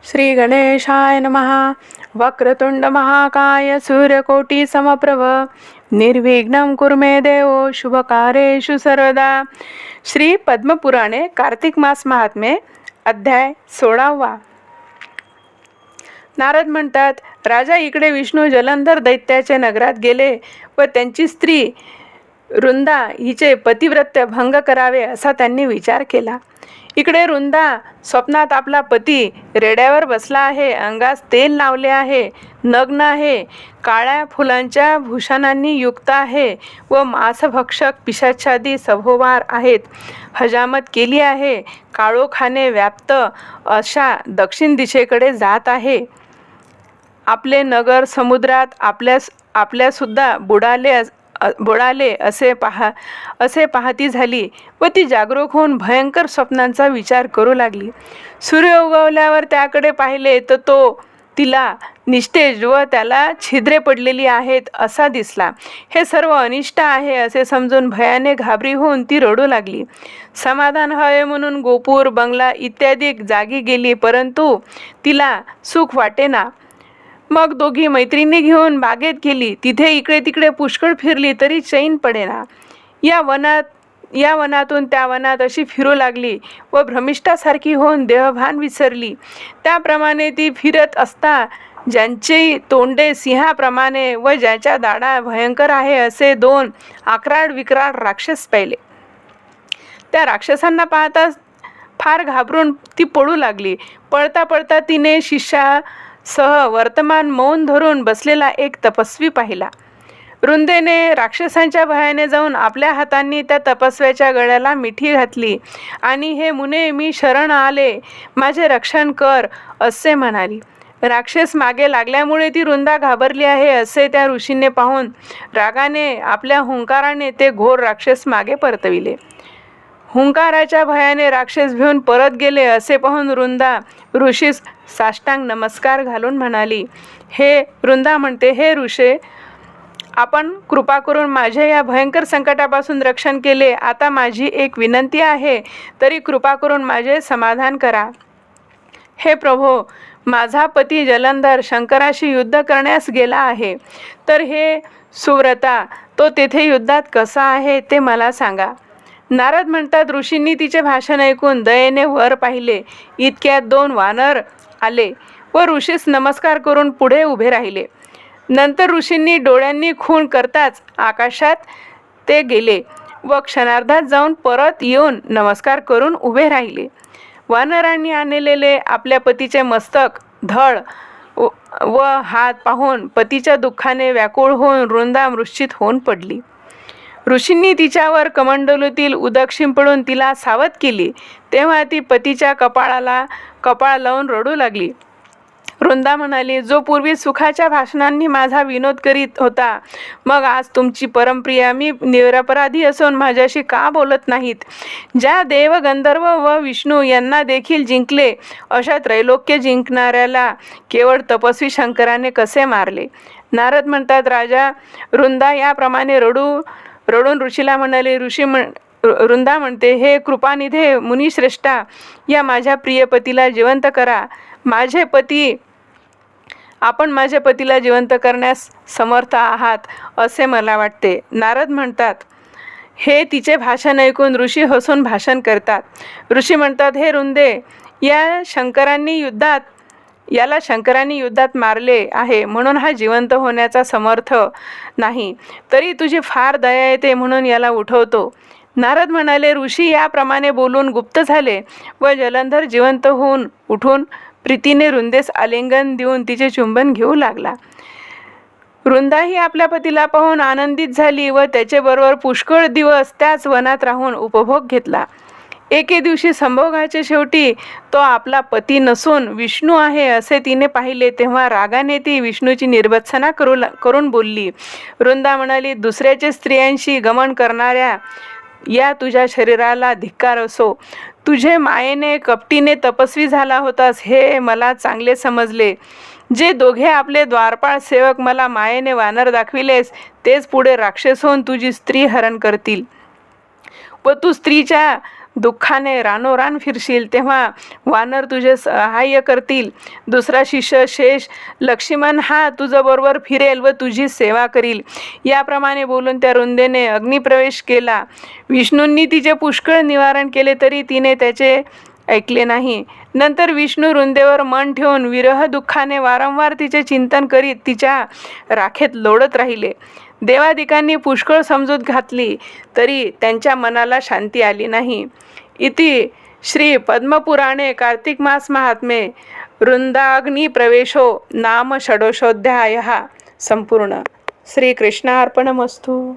श्री गणेशाय नमः. वक्रतुंड महाकाय सूर्यकोटी समप्रभ निर्विघ्नं कुरु मे देव शुभकार्येषु सर्वदा. श्री पद्मपुराणे कार्तिक मास महात्म्य अध्याय 16. नारद म्हणतात, राजा इकडे विष्णू जलंधर दैत्याच्या नगरात गेले व त्यांची स्त्री रुंदा हिचे पतिव्रत्य भंग करावे असा त्यांनी विचार केला. इकडे रुंदा स्वप्नात आपला पती रेड्यावर बसला आहे, अंगास तेल लावले आहे, नग्न आहे, काळ्या फुलांच्या भूषणांनी युक्त आहे व मांसभक्षक पिशाचादी सभोवार आहेत, हजामत केली आहे, काळोखाने व्याप्त अशा दक्षिण दिशेकडे जात आहे. आपले नगर समुद्रात आपल्या सुद्धा बुडाले असे पाहती झाली व ती जागरूक होऊन भयंकर स्वप्नांचा विचार करू लागली. सूर्य उगवल्यावर त्याकडे पाहिले तर तो तिला निस्तेज व त्याला छिद्रे पडलेली आहेत असा दिसला. हे सर्व अनिष्ट आहे असे समजून भयाने घाबरी होऊन ती रडू लागली. समाधान हवे म्हणून गोपूर बंगला इत्यादी जागी गेली, परंतु तिला सुख वाटेना. मग दोघी मैत्रिणी घेऊन बागेत गेली. तिथे इकडे तिकडे पुष्कळ फिरली तरी चैन पडेना. या वनातून त्या वनात अशी फिरू लागली व भ्रमिष्ठासारखी होऊन देहभान विसरली. त्याप्रमाणे ती फिरत असता ज्यांची तोंडे सिंहाप्रमाणे व ज्याच्या दाढा भयंकर आहे असे 2 आकराड विक्राळ राक्षस पाहिले. त्या राक्षसांना पाहता फार घाबरून ती पळू लागली. पळता पळता तिने शिष्यासह वर्तमान मौन धरून बसलेला एक तपस्वी पाहिला. रुंदेने राक्षसांच्या भयाने जाऊन आपल्या हातांनी त्या तपस्व्याच्या गळ्याला मिठी घातली आणि हे मुने, मी शरण आले, माझे रक्षण कर असे म्हणाली. राक्षस मागे लागल्यामुळे ती रुंदा घाबरली आहे असे त्या ऋषीने पाहून रागाने आपल्या हुंकाराने ते घोर राक्षस मागे परतविले. हुंकाराच्या भयाने राक्षस भिवून परत गेले असे पाहून रुंदा ऋषीस साष्टांग नमस्कार घालून म्हणाली. रुंदा म्हणते, हे ऋषे, आपण कृपा करून माझे या भयंकर संकटापासून रक्षण केले. आता माझी एक विनंती आहे, तरी कृपा करून माझे समाधान करा. हे प्रभो, माझा पती जलंधर शंकराशी युद्ध करण्यास गेला आहे, तर हे सुव्रता तो तेथे युद्धात कसा आहे ते मला सांगा. नारद म्हणतात, ऋषींनी तिचे भाषण ऐकून दयेने वर पाहिले. इतक्यात 2 वानर आले व ऋषीस नमस्कार करून पुढे उभे राहिले. नंतर ऋषींनी डोळ्यांनी खूण करताच आकाशात ते गेले व क्षणार्धात जाऊन परत येऊन नमस्कार करून उभे राहिले. वानरांनी आणलेले आपल्या पतीचे मस्तक, धड व हात पाहून पतीच्या दुःखाने व्याकुळ होऊन रुंदा मूर्छित होऊन पडली. ऋषींनी तिच्यावर कमंडलूतील उदक शिंपडून तिला सावध केली. तेव्हा ती पतीच्या कपाळ लावून रडू लागली. रुंदा म्हणाली, जो पूर्वी सुखाच्या भाषणांनी माझा विनोद करीत होता, मग आज तुमची परमप्रिया मी निरपराधी असून माझ्याशी का बोलत नाहीत? ज्या देव, गंधर्व व विष्णू यांना देखील जिंकले, अशा त्रैलोक्य जिंकणाऱ्याला केवळ तपस्वी शंकराने कसे मारले? नारद म्हणतात, राजा, रुंदा याप्रमाणे रडून ऋषीला म्हणाले. रुंदा म्हणते, हे कृपानिधे मुनिश्रेष्ठा, या माझ्या प्रिय पतीला जिवंत करा. आपण माझ्या पतीला जिवंत करण्यास समर्थ आहात असे मला वाटते. नारद म्हणतात, हे तिचे भाषण ऐकून ऋषी हसून भाषण करतात. ऋषी म्हणतात, हे रुंदे, याला शंकरांनी युद्धात मारले आहे म्हणून हा जिवंत होण्याचा समर्थ नाही, तरी तुझी फार दया येते म्हणून याला उठवतो. नारद म्हणाले, ऋषी याप्रमाणे बोलून गुप्त झाले व जलंधर जिवंत होऊन उठून प्रीतीने रुंदेस आलिंगन देऊन तिचे चुंबन घेऊ लागला. रुंदाही आपल्या पतीला पाहून आनंदित झाली व त्याच्याबरोबर पुष्कळ दिवस त्याच वनात राहून उपभोग घेतला. एके दिवशी संभोगाच्या शेवटी तो आपला पती नसून विष्णू आहे असे तिने पाहिले. तेव्हा रागाने ती विष्णूची निर्भत्सना करून बोलली. रुंदा म्हणाली, दुसऱ्याच्या स्त्रियांशी गमन करणाऱ्या या तुझ्या शरीराला धिक्कार असो. तुझे मायेने कपटीने तपस्वी झाला होतास हे मला चांगले समजले. जे दोघे आपले द्वारपाळ सेवक मला मायेने वानर दाखविलेस, तेच पुढे राक्षस होऊन तुझी स्त्री हरण करतील व तू स्त्रीच्या दुःखाने रानोरान फिरशील तेव्हा वानर तुझे सहाय्य करतील. दुसरा शिष्य शेष लक्ष्मण हा तुझ्याबरोबर फिरेल व तुझी सेवा करील. याप्रमाणे बोलून त्या रुंदेने अग्निप्रवेश केला. विष्णूंनी तिचे पुष्कळ निवारण केले तरी तिने त्याचे ऐकले नाही. नंतर विष्णू रुंदेवर मन ठेवून विरह दुःखाने वारंवार तिचे चिंतन करीत तिच्या राखेत लोळत राहिले. देवादिकांनी पुष्कळ समजूत घातली तरी त्यांच्या मनाला शांती आली नाही. इति श्री पद्मपुराणे कार्तिक मास महात्म्ये वृंदाग्नी प्रवेशो नाम षडोषोऽध्यायः संपूर्ण. श्रीकृष्णार्पणमस्तु.